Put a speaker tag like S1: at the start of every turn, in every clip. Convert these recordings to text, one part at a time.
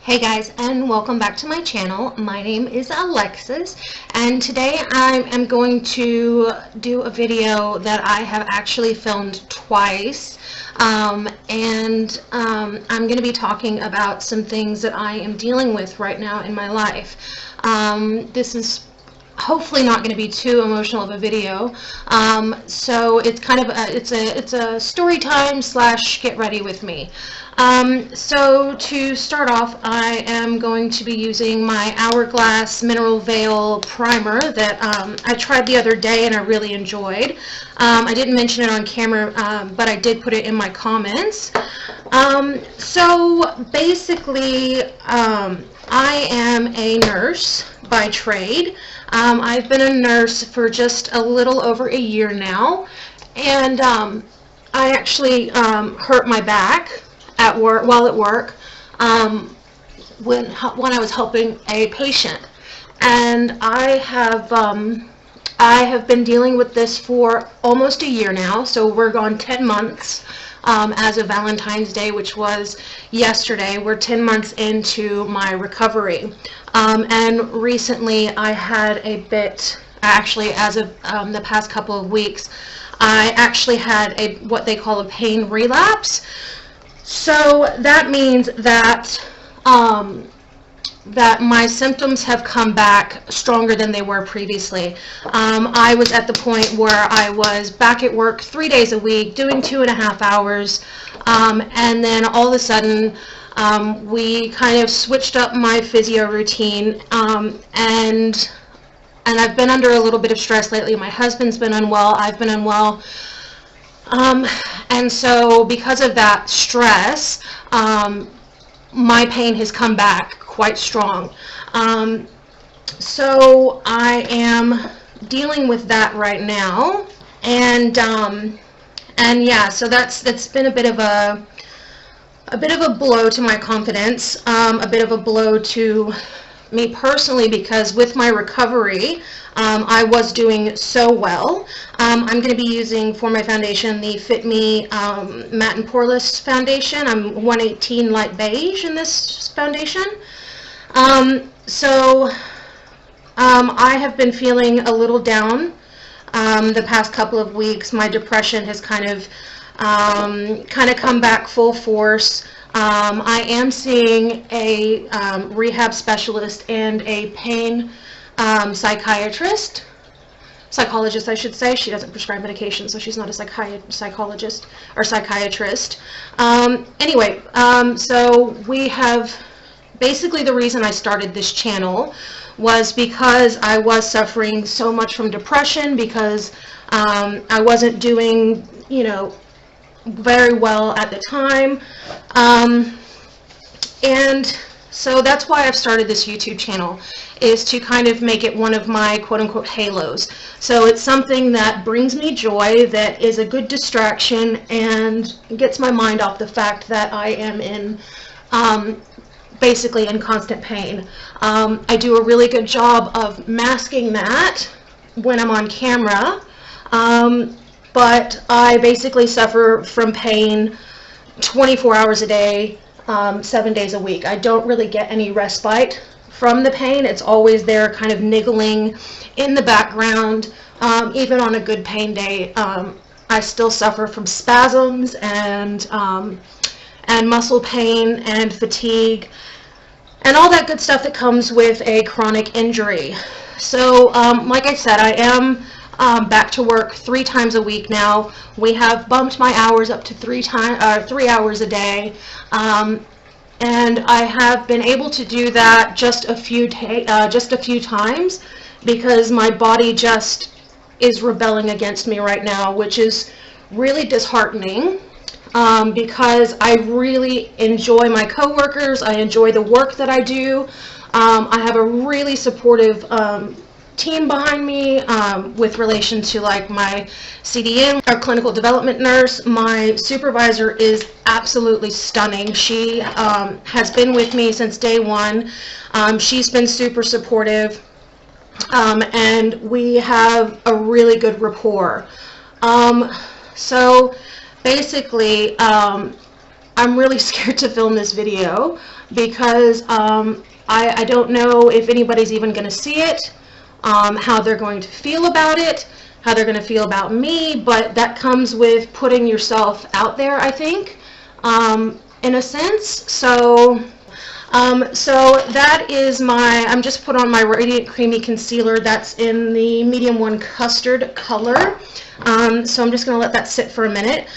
S1: Hey guys, and welcome back to my channel. My name is Alexis, and today I am going to do a video that I have actually filmed twice. I'm going to be talking about some things that I am dealing with right now in my life. This is hopefully not going to be too emotional of a video, so it's kind of it's a story time slash get ready with me. So to start off, I am going to be using my Hourglass Mineral Veil primer that I tried the other day and I really enjoyed. I didn't mention it on camera, but I did put it in my comments. So basically, I am a nurse by trade. I've been a nurse for just a little over a year now, and I actually hurt my back at work while at work when I was helping a patient, and I have been dealing with this for almost a year now. So we're gone 10 months. As of Valentine's Day, which was yesterday, we're 10 months into my recovery. And recently I had a bit, actually as of the past couple of weeks, I actually had what they call a pain relapse. So that means that that my symptoms have come back stronger than they were previously. I was at the point where I was back at work 3 days a week doing 2.5 hours, and then all of a sudden we kind of switched up my physio routine, and I've been under a little bit of stress lately. My husband's been unwell, I've been unwell, and so because of that stress, my pain has come back quite strong. So I am dealing with that right now, and yeah, so that's been a bit of a blow to my confidence, a bit of a blow to me personally, because with my recovery, I was doing so well. I'm going to be using for my foundation the Fit Me Matte and Poreless foundation. I'm 118 light beige in this foundation. So I have been feeling a little down the past couple of weeks. My depression has kind of come back full force. I am seeing a rehab specialist and a pain psychologist, I should say. She doesn't prescribe medication, so she's not a psychologist or psychiatrist. Anyway, so we have, basically the reason I started this channel was because I was suffering so much from depression, because I wasn't doing, very well at the time, and so that's why I've started this YouTube channel, is to kind of make it one of my quote-unquote halos. So it's something that brings me joy, that is a good distraction, and gets my mind off the fact that I am in basically in constant pain. I do a really good job of masking that when I'm on camera, but I basically suffer from pain 24 hours a day, 7 days a week. I don't really get any respite from the pain. It's always there, kind of niggling in the background. Even on a good pain day, I still suffer from spasms and muscle pain and fatigue and all that good stuff that comes with a chronic injury. So like I said, I am back to work 3 times a week now. We have bumped my hours up to 3 hours a day, and I have been able to do that just a few times, because my body just is rebelling against me right now, which is really disheartening, because I really enjoy my coworkers. I enjoy the work that I do. I have a really supportive team behind me, with relation to like my CDN, our clinical development nurse. My supervisor is absolutely stunning. She has been with me since day one. She's been super supportive, and we have a really good rapport. So basically, I'm really scared to film this video because I don't know if anybody's even going to see it, how they're going to feel about it, how they're going to feel about me, but that comes with putting yourself out there, I think, in a sense. So that is I'm just put on my Radiant Creamy Concealer. That's in the medium 1 custard color. So I'm just going to let that sit for a minute.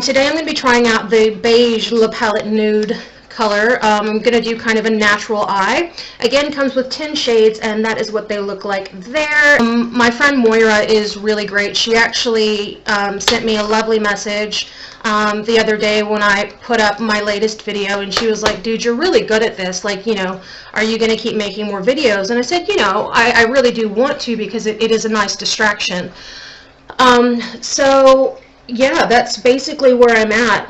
S1: Today I'm going to be trying out the beige La Palette Nude color. I'm going to do kind of a natural eye. Again, comes with 10 shades, and that is what they look like there. My friend Moira is really great. She actually sent me a lovely message the other day when I put up my latest video, and she was like, dude, you're really good at this. Like, you know, are you going to keep making more videos? And I said, you know, I really do want to, because it is a nice distraction. So yeah, that's basically where I'm at.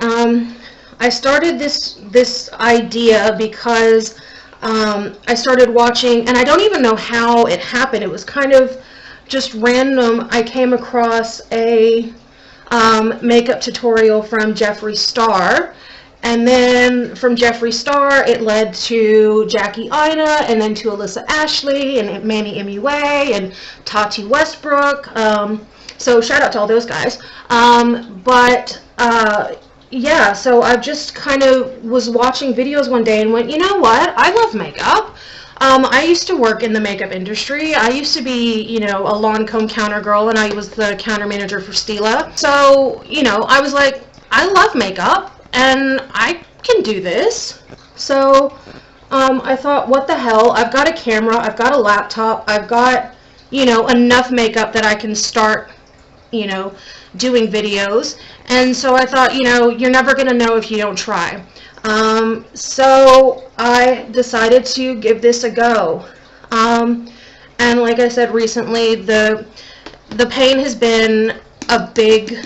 S1: I started this idea because I started watching, and I don't even know how it happened. It was kind of just random. I came across a makeup tutorial from Jeffree Star, and then from Jeffree Star it led to Jackie Ina, and then to Alyssa Ashley and Manny MUA and Tati Westbrook. So shout out to all those guys. Yeah, so I just kind of was watching videos one day and went, you know what, I love makeup. I used to work in the makeup industry. I used to be, you know, a Lancome counter girl, and I was the counter manager for Stila. So, you know, I was like, I love makeup, and I can do this. So, I thought, what the hell, I've got a camera, I've got a laptop, I've got, you know, enough makeup that I can start, you know, doing videos. And so I thought, you know, you're never going to know if you don't try. So I decided to give this a go. And like I said recently, the pain has been a big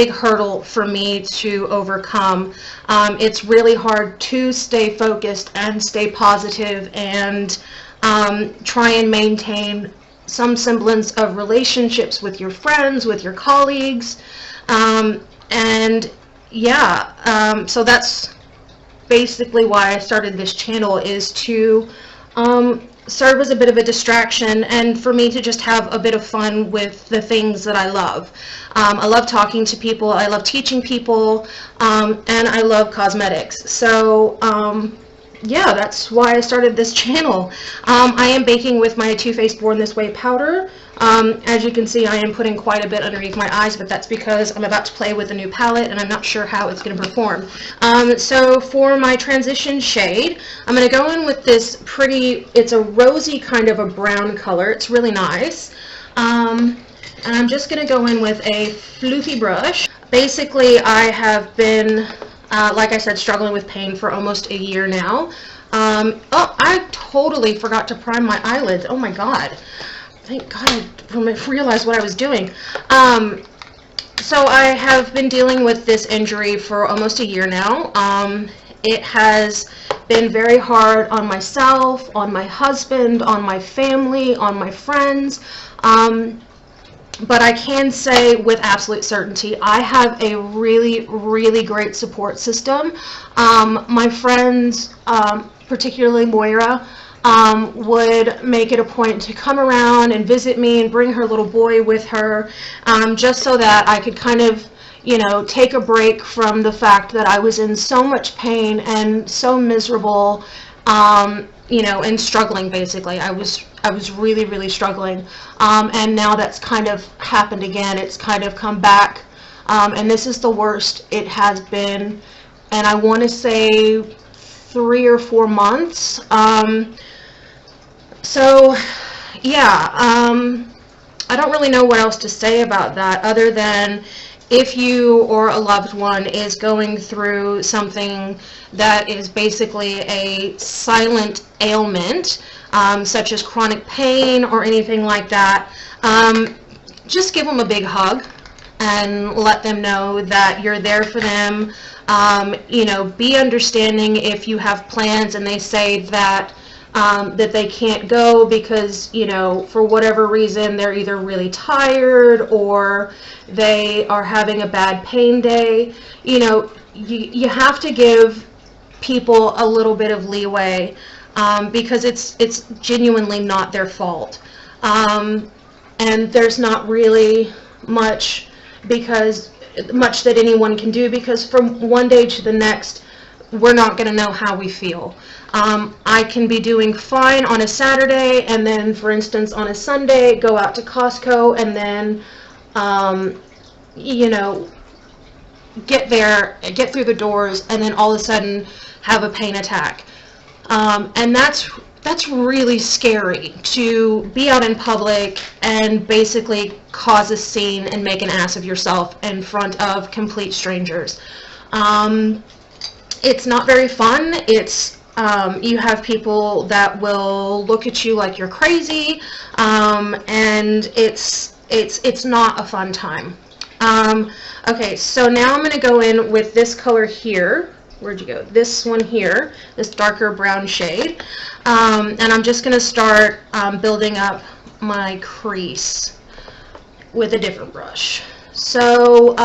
S1: hurdle for me to overcome. It's really hard to stay focused and stay positive and try and maintain some semblance of relationships with your friends, with your colleagues, and yeah, so that's basically why I started this channel, is to serve as a bit of a distraction and for me to just have a bit of fun with the things that I love. I love talking to people, I love teaching people, and I love cosmetics. So yeah, that's why I started this channel. I am baking with my Too Faced Born This Way powder. As you can see, I am putting quite a bit underneath my eyes, but that's because I'm about to play with a new palette and I'm not sure how it's going to perform. So for my transition shade, I'm going to go in with this pretty, it's a rosy kind of a brown color. It's really nice. And I'm just going to go in with a floofy brush. Basically, I have been like I said, struggling with pain for almost a year now. Oh, I totally forgot to prime my eyelids. Oh my god. Thank god I realized what I was doing. So I have been dealing with this injury for almost a year now. It has been very hard on myself, on my husband, on my family, on my friends. But I can say with absolute certainty, I have a really, really great support system. My friends, particularly Moira, would make it a point to come around and visit me and bring her little boy with her, just so that I could kind of, you know, take a break from the fact that I was in so much pain and so miserable, you know, and struggling basically. I was really, really struggling, and now that's kind of happened again. It's kind of come back, and this is the worst it has been, and I want to say 3 or 4 months. So yeah, I don't really know what else to say about that, other than if you or a loved one is going through something that is basically a silent ailment, such as chronic pain or anything like that, just give them a big hug and let them know that you're there for them. You know, be understanding if you have plans and they say that that they can't go because, you know, for whatever reason, they're either really tired or they are having a bad pain day. You know, you have to give people a little bit of leeway, because it's genuinely not their fault. And there's not really much that anyone can do, because from one day to the next, we're not going to know how we feel. I can be doing fine on a Saturday, and then, for instance, on a Sunday, go out to Costco, and then, you know, get through the doors, and then all of a sudden have a pain attack. And that's really scary, to be out in public and basically cause a scene and make an ass of yourself in front of complete strangers. It's not very fun. You have people that will look at you like you're crazy, and it's not a fun time. Okay, so now I'm going to go in with this color here. Where'd you go? This one here, this darker brown shade. And I'm just going to start building up my crease with a different brush. So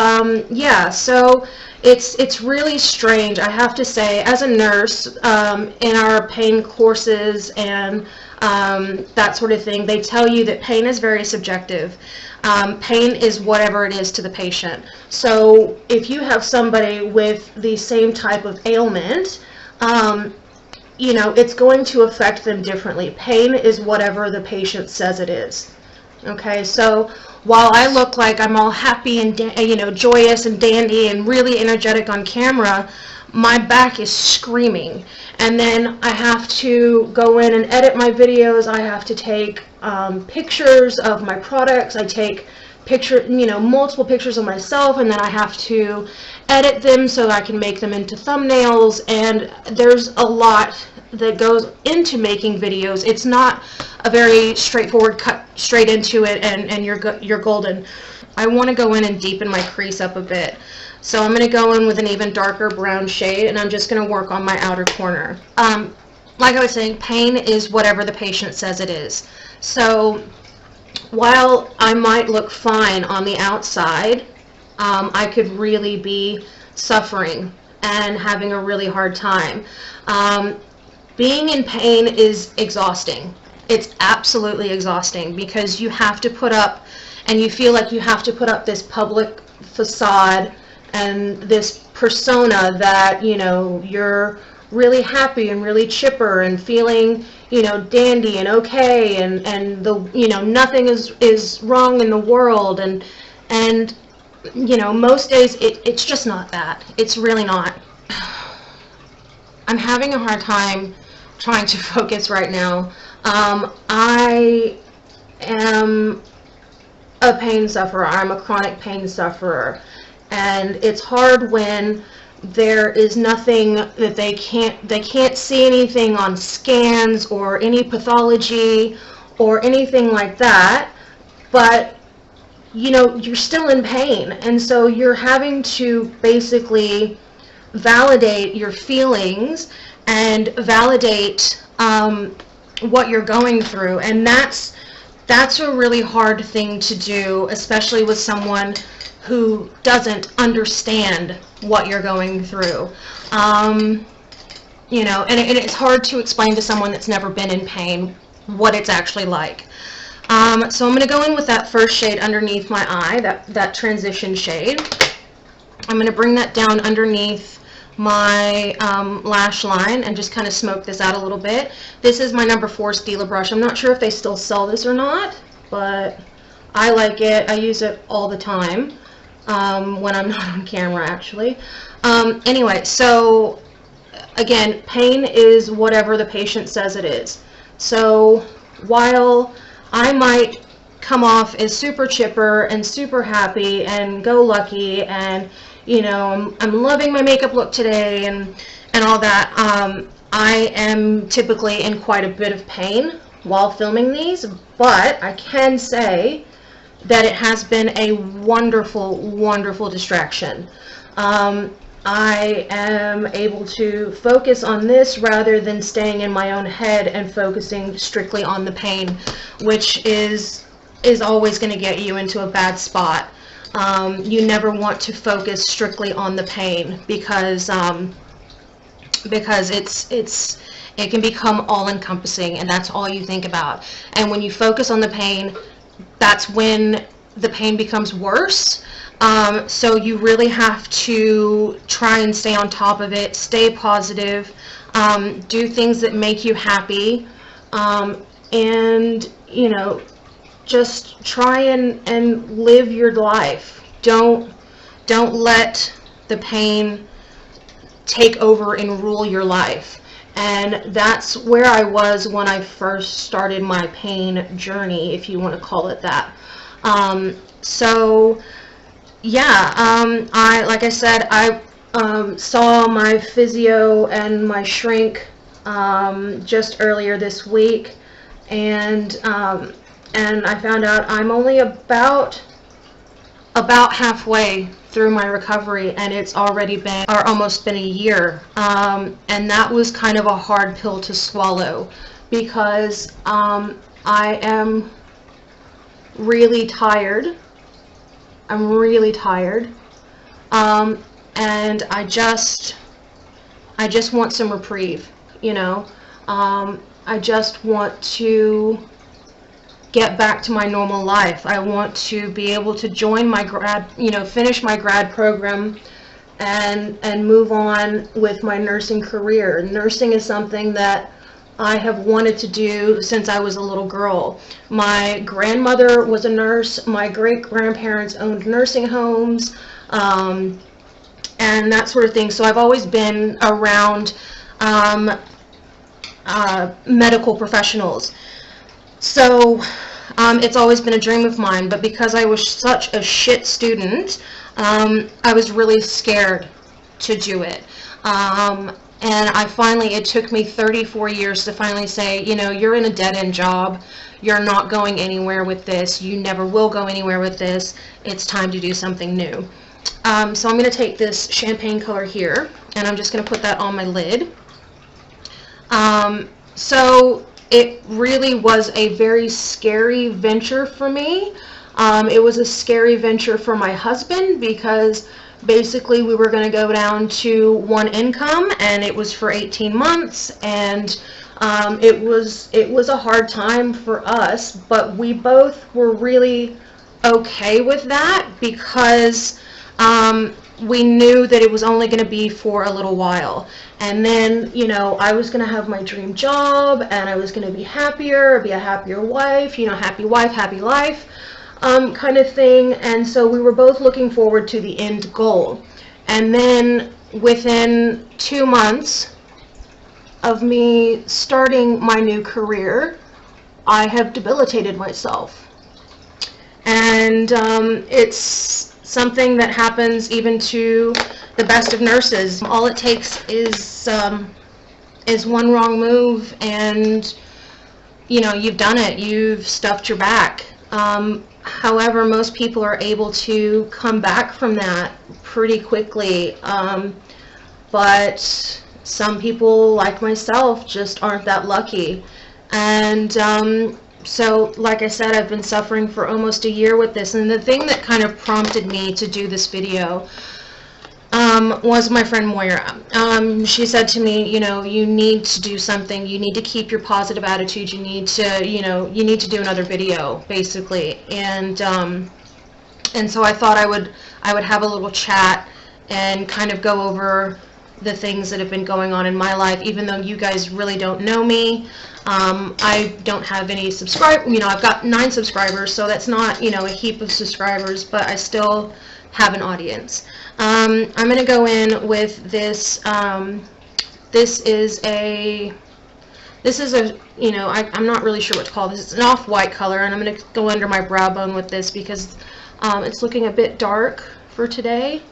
S1: yeah, so it's really strange, I have to say. As a nurse, in our pain courses and that sort of thing, they tell you that pain is very subjective. Pain is whatever it is to the patient. So if you have somebody with the same type of ailment, you know, it's going to affect them differently. Pain is whatever the patient says it is. Okay, so while I look like I'm all happy and, you know, joyous and dandy and really energetic on camera, my back is screaming. And then I have to go in and edit my videos. I have to take pictures of my products. I take multiple pictures of myself, and then I have to edit them so I can make them into thumbnails. And there's a lot that goes into making videos. It's not a very straightforward cut straight into it and you're golden. I want to go in and deepen my crease up a bit. So I'm going to go in with an even darker brown shade, and I'm just going to work on my outer corner. Like I was saying, pain is whatever the patient says it is. So while I might look fine on the outside, I could really be suffering and having a really hard time. Being in pain is exhausting. It's absolutely exhausting, because you have to put up, and you feel like you have to put up this public facade and this persona that, you know, you're really happy and really chipper and feeling, you know, dandy and okay, and the, you know, nothing is wrong in the world, and you know, most days it's just not that. It's really not. I'm having a hard time trying to focus right now. I am a pain sufferer. I'm a chronic pain sufferer, and it's hard when there is nothing that they can't see anything on scans or any pathology or anything like that, but you know, you're still in pain, and so you're having to basically validate your feelings and validate what you're going through, and that's a really hard thing to do, especially with someone who doesn't understand what you're going through. You know, and it's hard to explain to someone that's never been in pain what it's actually like. So I'm going to go in with that first shade underneath my eye, that transition shade. I'm going to bring that down underneath my lash line and just kind of smoke this out a little bit. This is my number 4 Stila brush. I'm not sure if they still sell this or not, but I like it. I use it all the time when I'm not on camera, actually. Anyway, so again, pain is whatever the patient says it is. So while I might come off as super chipper and super happy and go lucky, and you know, I'm loving my makeup look today and all that, I am typically in quite a bit of pain while filming these, but I can say that it has been a wonderful, wonderful distraction. I am able to focus on this rather than staying in my own head and focusing strictly on the pain, which is always going to get you into a bad spot. You never want to focus strictly on the pain because it can become all-encompassing, and that's all you think about. And when you focus on the pain, that's when the pain becomes worse. So you really have to try and stay on top of it, stay positive, do things that make you happy, and, you know, just try and live your life. Don't let the pain take over and rule your life. And that's where I was when I first started my pain journey, if you want to call it that. So yeah, like I said, I saw my physio and my shrink just earlier this week, and I found out I'm only about halfway through my recovery, and it's already been, or almost been, a year. And that was kind of a hard pill to swallow, because I am really tired. I'm really tired, and I just want some reprieve, you know. I just want to get back to my normal life. I want to be able to join my finish my grad program and move on with my nursing career. Nursing is something that I have wanted to do since I was a little girl. My grandmother was a nurse. My great-grandparents owned nursing homes, and that sort of thing. So I've always been around medical professionals. So it's always been a dream of mine, but because I was such a shit student, I was really scared to do it. And it took me 34 years to finally say, you know, you're in a dead-end job. You're not going anywhere with this. You never will go anywhere with this. It's time to do something new. So I'm going to take this champagne color here, and I'm just going to put that on my lid. So it really was a very scary venture for me. It was a scary venture for my husband, because basically we were going to go down to one income, and it was for 18 months, and it was a hard time for us, but we both were really okay with that, because we knew that it was only going to be for a little while. And then, you know, I was going to have my dream job, and I was going to be happier, be a happier wife, you know, happy wife, happy life, kind of thing. And so we were both looking forward to the end goal. And then within 2 months of me starting my new career, I have debilitated myself. And it's something that happens even to the best of nurses. All it takes is one wrong move, and you know, you've done it. You've stuffed your back. However, most people are able to come back from that pretty quickly, but some people, like myself, just aren't that lucky. And so, like I said, I've been suffering for almost a year with this, and the thing that kind of prompted me to do this video was my friend Moira. She said to me, you know, you need to do something. You need to keep your positive attitude. You need to, you know, you need to do another video, basically. And so I thought I would have a little chat and kind of go over the things that have been going on in my life, even though you guys really don't know me. I don't have any subscribers. You know, I've got 9 subscribers, so that's not, you know, a heap of subscribers, but I still have an audience. I'm going to go in with this. This is a, you know, I'm not really sure what to call this. It's an off-white color, and I'm going to go under my brow bone with this because it's looking a bit dark for today.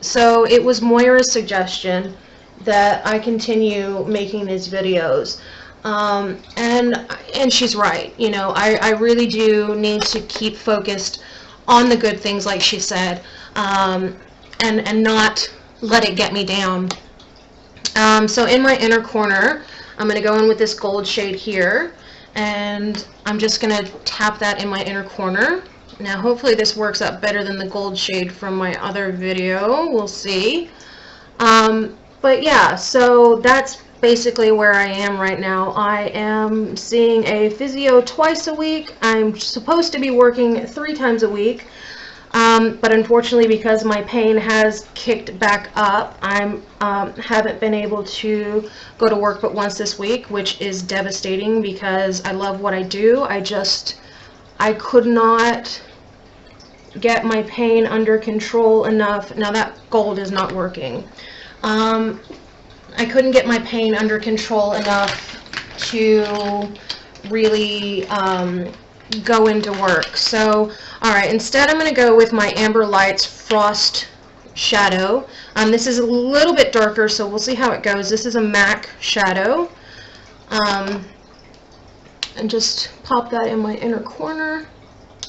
S1: So it was Moira's suggestion that I continue making these videos. And she's right. You know, I really do need to keep focused on the good things, like she said. and not let it get me down. So in my inner corner, I'm going to go in with this gold shade here, and I'm just going to tap that in my inner corner. Now hopefully this works out better than the gold shade from my other video. We'll see. But yeah, so that's basically where I am right now. I am seeing a physio twice a week. I'm supposed to be working 3 times a week. But unfortunately, because my pain has kicked back up, I haven't been able to go to work but once this week, which is devastating because I love what I do. I could not get my pain under control enough. Now that gold is not working. I couldn't get my pain under control enough to really go into work. So, alright, instead I'm going to go with my Amber Lights Frost Shadow. This is a little bit darker, so we'll see how it goes. This is a MAC shadow. And just pop that in my inner corner.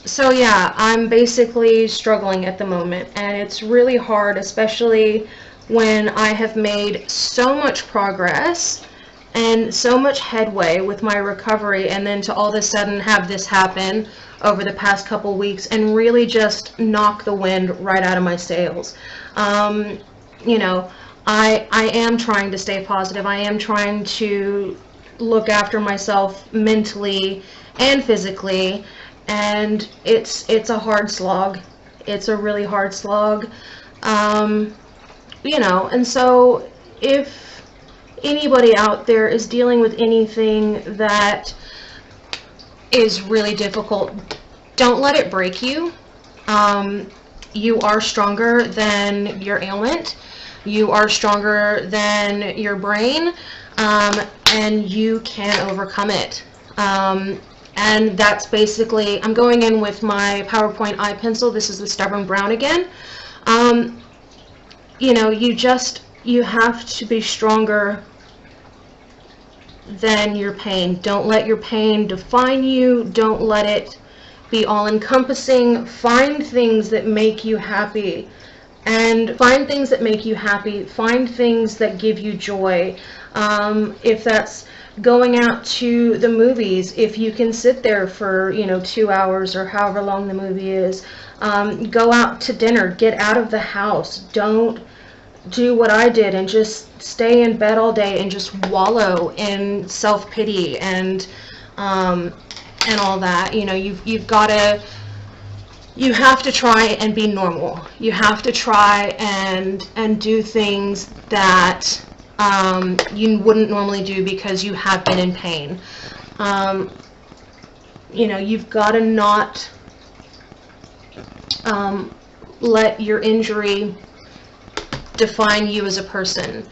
S1: So yeah, I'm basically struggling at the moment, and it's really hard, especially when I have made so much progress and so much headway with my recovery, and then to all of a sudden have this happen over the past couple weeks and really just knock the wind right out of my sails. You know, I am trying to stay positive. I am trying to look after myself mentally and physically, and it's a hard slog. It's a really hard slog. You know, and so if anybody out there is dealing with anything that is really difficult, don't let it break you. You are stronger than your ailment. You are stronger than your brain, and you can overcome it. And that's basically, I'm going in with my PowerPoint eye pencil. This is the Stubborn Brown again. You know, you have to be stronger than your pain. Don't let your pain define you. Don't let it be all-encompassing. Find things that make you happy. And find things that make you happy. Find things that give you joy. If that's going out to the movies, if you can sit there for, you know, 2 hours or however long the movie is. Go out to dinner. Get out of the house. Don't do what I did and just stay in bed all day and just wallow in self-pity and all that. You know, you have to try and be normal. You have to try and do things that you wouldn't normally do because you have been in pain. You know, you've got to not let your injury define you as a person.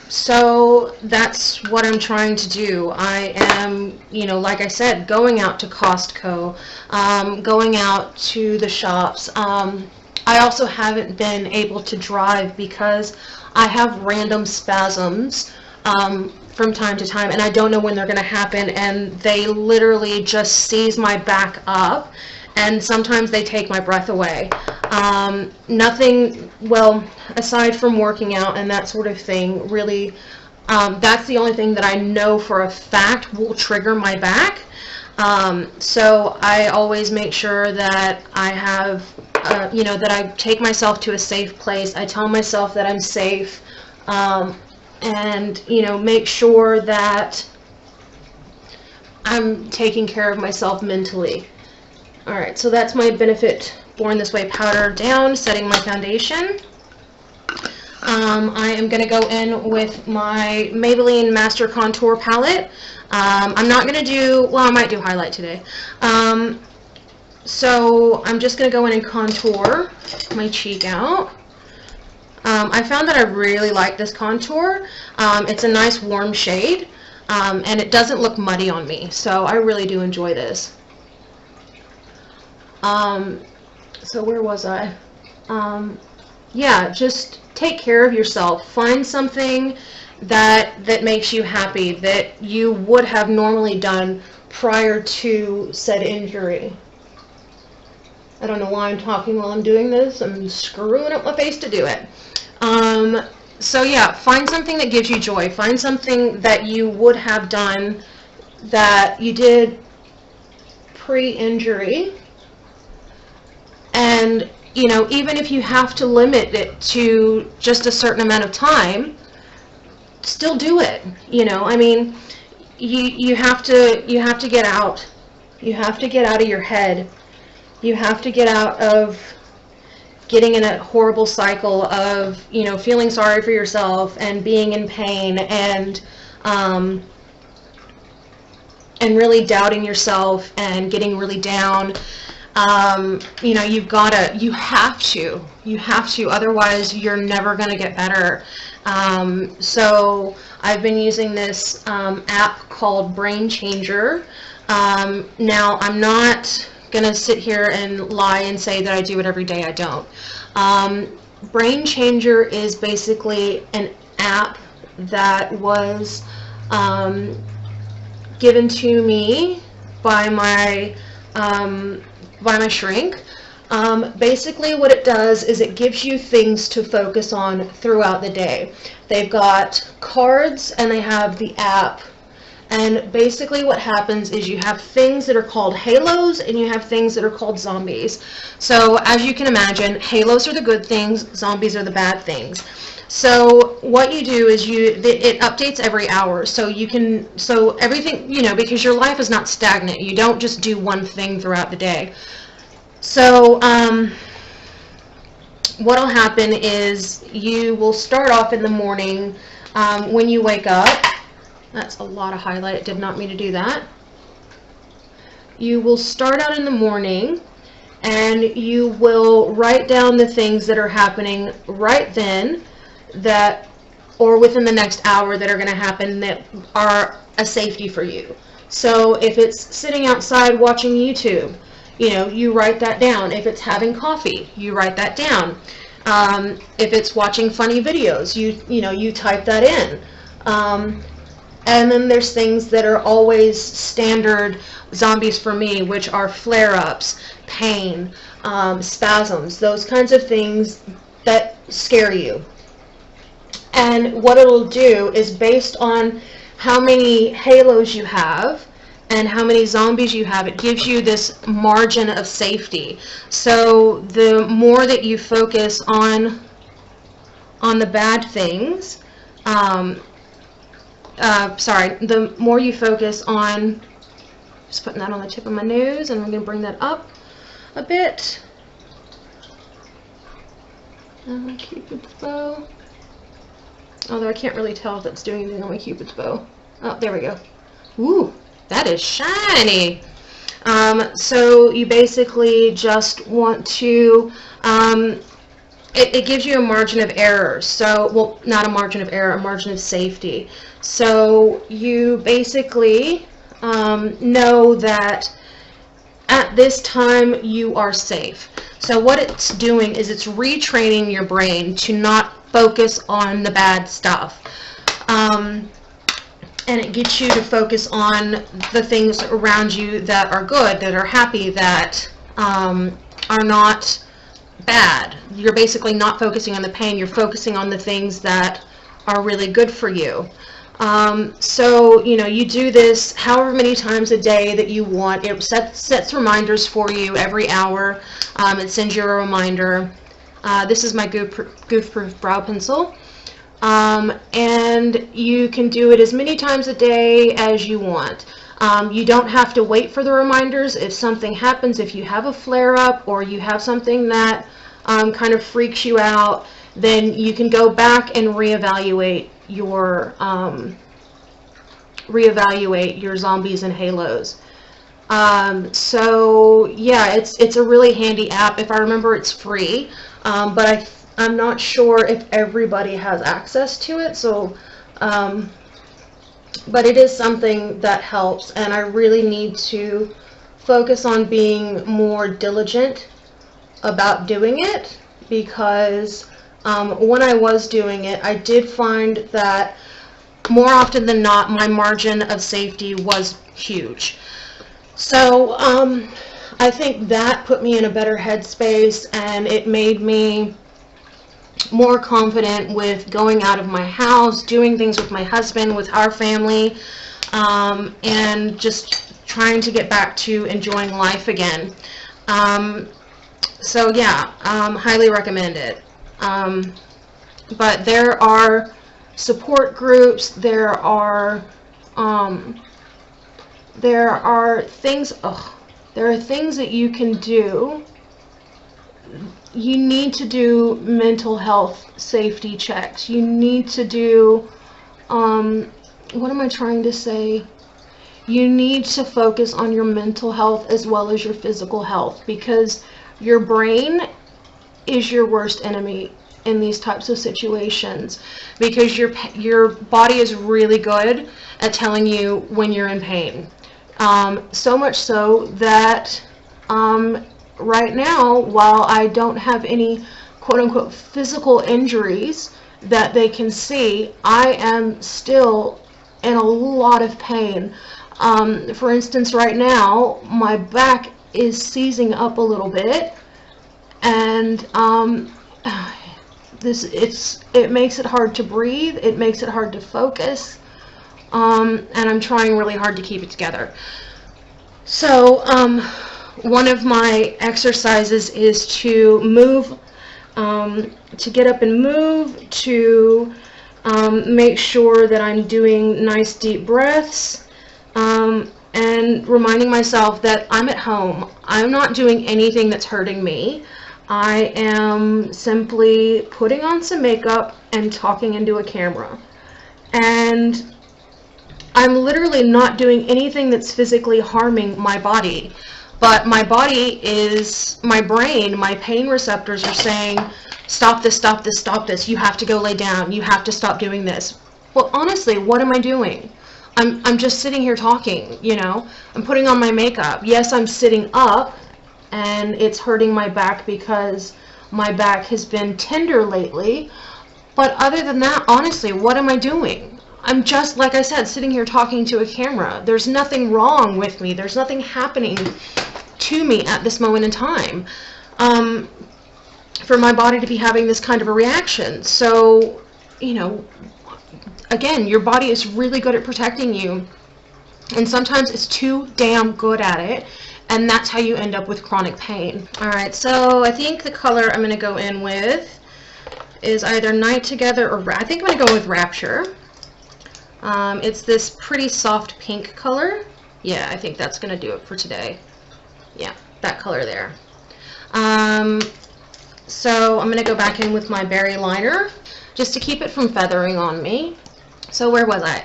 S1: So that's what I'm trying to do. I am, you know, like I said, going out to Costco, going out to the shops. I also haven't been able to drive because I have random spasms from time to time, and I don't know when they're going to happen, and they literally just seize my back up, and sometimes they take my breath away. Nothing, well, aside from working out and that sort of thing, really, that's the only thing that I know for a fact will trigger my back. So I always make sure that I have, you know, that I take myself to a safe place. I tell myself that I'm safe, and, you know, make sure that I'm taking care of myself mentally. Alright, so that's my Benefit Born This Way powder down, setting my foundation. I am going to go in with my Maybelline Master Contour palette. I'm not going to do, well, I might do highlight today. So I'm just going to go in and contour my cheek out. I found that I really like this contour. It's a nice warm shade, and it doesn't look muddy on me, so I really do enjoy this. So where was I? Yeah, just take care of yourself. Find something that makes you happy, that you would have normally done prior to said injury. I don't know why I'm talking while I'm doing this. I'm screwing up my face to do it. So yeah, find something that gives you joy. Find something that you would have done that you did pre-injury. And, you know, even if you have to limit it to just a certain amount of time, still do it. You know, I mean, you have to get out. You have to get out of your head. You have to get out of getting in a horrible cycle of, you know, feeling sorry for yourself and being in pain and really doubting yourself and getting really down. You know, you have to, otherwise you're never going to get better. So I've been using this app called Brain Changer. Now, I'm not going to sit here and lie and say that I do it every day. I don't. Brain Changer is basically an app that was given to me by my shrink. Basically what it does is it gives you things to focus on throughout the day. They've got cards and they have the app. And basically what happens is you have things that are called halos and you have things that are called zombies. So as you can imagine, halos are the good things, zombies are the bad things. So what you do is it updates every hour. So everything, you know, because your life is not stagnant. You don't just do one thing throughout the day. So what'll happen is you will start off in the morning when you wake up. That's a lot of highlight. It did not mean to do that. You will start out in the morning and you will write down the things that are happening right then or within the next hour that are going to happen that are a safety for you. So if it's sitting outside watching YouTube, you know, you write that down. If it's having coffee, you write that down. If it's watching funny videos, you type that in. And then there's things that are always standard zombies for me, which are flare-ups, pain, spasms, those kinds of things that scare you. And what it'll do is based on how many halos you have and how many zombies you have, it gives you this margin of safety. So the more that you focus on the bad things, the more you focus on, just putting that on the tip of my nose, and I'm going to bring that up a bit. My Cupid's bow. Although I can't really tell if it's doing anything on my Cupid's bow. Oh, there we go. Ooh, that is shiny. So you basically just want to, it gives you a margin of error. So, well, not a margin of error, a margin of safety. So you basically know that at this time you are safe. So what it's doing is it's retraining your brain to not focus on the bad stuff. And it gets you to focus on the things around you that are good, that are happy, that are not bad. You're basically not focusing on the pain, you're focusing on the things that are really good for you. So, you know, you do this however many times a day that you want. It sets reminders for you every hour. It sends you a reminder. This is my goof-proof brow pencil. And you can do it as many times a day as you want. You don't have to wait for the reminders. If something happens, if you have a flare-up or you have something that kind of freaks you out, then you can go back and reevaluate your zombies and halos. So yeah, it's a really handy app. If I remember, it's free, but I'm not sure if everybody has access to it. So, but it is something that helps, and I really need to focus on being more diligent about doing it, because when I was doing it, I did find that more often than not, my margin of safety was huge. So I think that put me in a better headspace, and it made me more confident with going out of my house, doing things with my husband, with our family, and just trying to get back to enjoying life again. So yeah, highly recommend it. But there are support groups, there are things that you can do. You need to do mental health safety checks. You need to do, what am I trying to say? You need to focus on your mental health as well as your physical health, because your brain is your worst enemy in these types of situations, because your body is really good at telling you when you're in pain. So much so that right now, while I don't have any quote-unquote physical injuries that they can see, I am still in a lot of pain. For instance, right now, my back is seizing up a little bit, and it makes it hard to breathe, it makes it hard to focus, and I'm trying really hard to keep it together. So, one of my exercises is to move, to get up and move, to make sure that I'm doing nice deep breaths, and reminding myself that I'm at home. I'm not doing anything that's hurting me. I am simply putting on some makeup and talking into a camera. And I'm literally not doing anything that's physically harming my body. But my body is, my brain, my pain receptors are saying, stop this, stop this, stop this. You have to go lay down. You have to stop doing this. Well, honestly, what am I doing? I'm just sitting here talking, you know. I'm putting on my makeup. Yes, I'm sitting up, and it's hurting my back because my back has been tender lately. But other than that, honestly, what am I doing? I'm just, like I said, sitting here talking to a camera. There's nothing wrong with me. There's nothing happening to me at this moment in time for my body to be having this kind of a reaction. So, you know, again, your body is really good at protecting you, and sometimes it's too damn good at it, and that's how you end up with chronic pain. Alright, so I think the color I'm going to go in with is either Night Together or I think I'm going to go with Rapture. It's this pretty soft pink color. Yeah, I think that's going to do it for today. Yeah, that color there. So I'm going to go back in with my berry liner just to keep it from feathering on me. So where was I?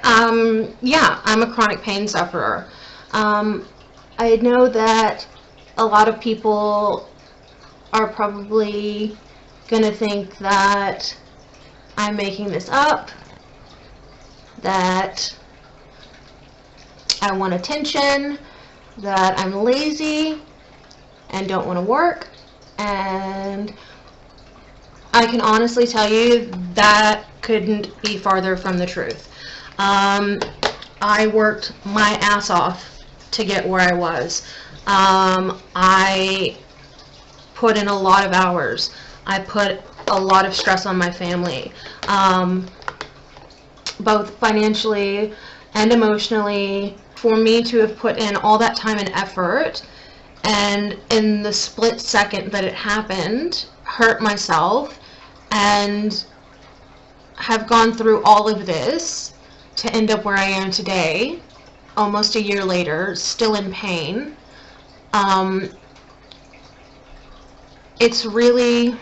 S1: Yeah, I'm a chronic pain sufferer. I know that a lot of people are probably going to think that I'm making this up, that I want attention, that I'm lazy and don't want to work, and I can honestly tell you that couldn't be farther from the truth. I worked my ass off to get where I was. I put in a lot of hours. I put a lot of stress on my family, both financially and emotionally. For me to have put in all that time and effort, and in the split second that it happened, hurt myself, and have gone through all of this to end up where I am today, almost a year later, still in pain. It's really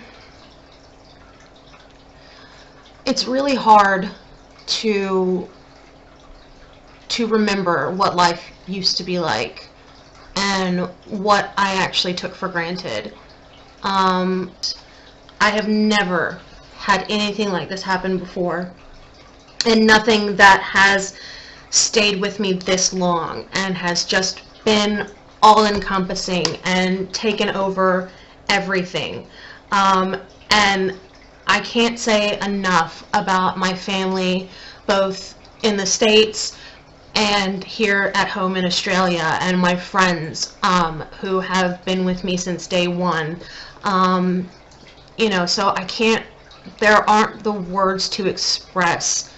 S1: hard to remember what life used to be like and what I actually took for granted. I have never had anything like this happen before, and nothing that has stayed with me this long and has just been all-encompassing and taken over everything. And I can't say enough about my family, both in the States and here at home in Australia, and my friends who have been with me since day one. You know, so I can't, there aren't the words to express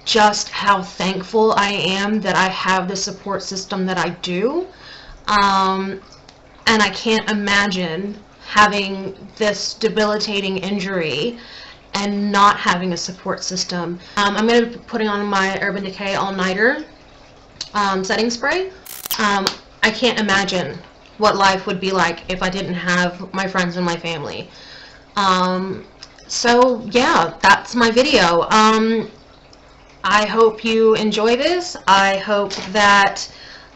S1: just how thankful I am that I have the support system that I do. And I can't imagine having this debilitating injury and not having a support system. I'm going to be putting on my Urban Decay All-Nighter setting spray. I can't imagine what life would be like if I didn't have my friends and my family. So yeah, that's my video. I hope you enjoy this. I hope that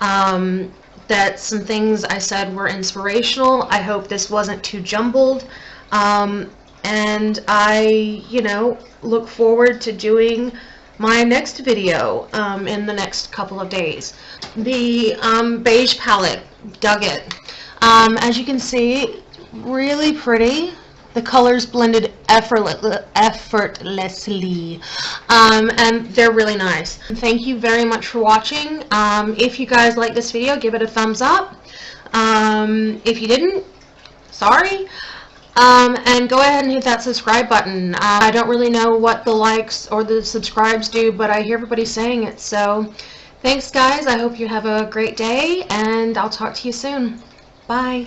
S1: that some things I said were inspirational. I hope this wasn't too jumbled. And I, you know, look forward to doing my next video in the next couple of days. The beige palette, dug it. As you can see, really pretty. The colors blended effortlessly, and they're really nice. Thank you very much for watching. If you guys like this video, give it a thumbs up. If you didn't, sorry. And go ahead and hit that subscribe button. I don't really know what the likes or the subscribes do, but I hear everybody saying it. So thanks, guys. I hope you have a great day, and I'll talk to you soon. Bye.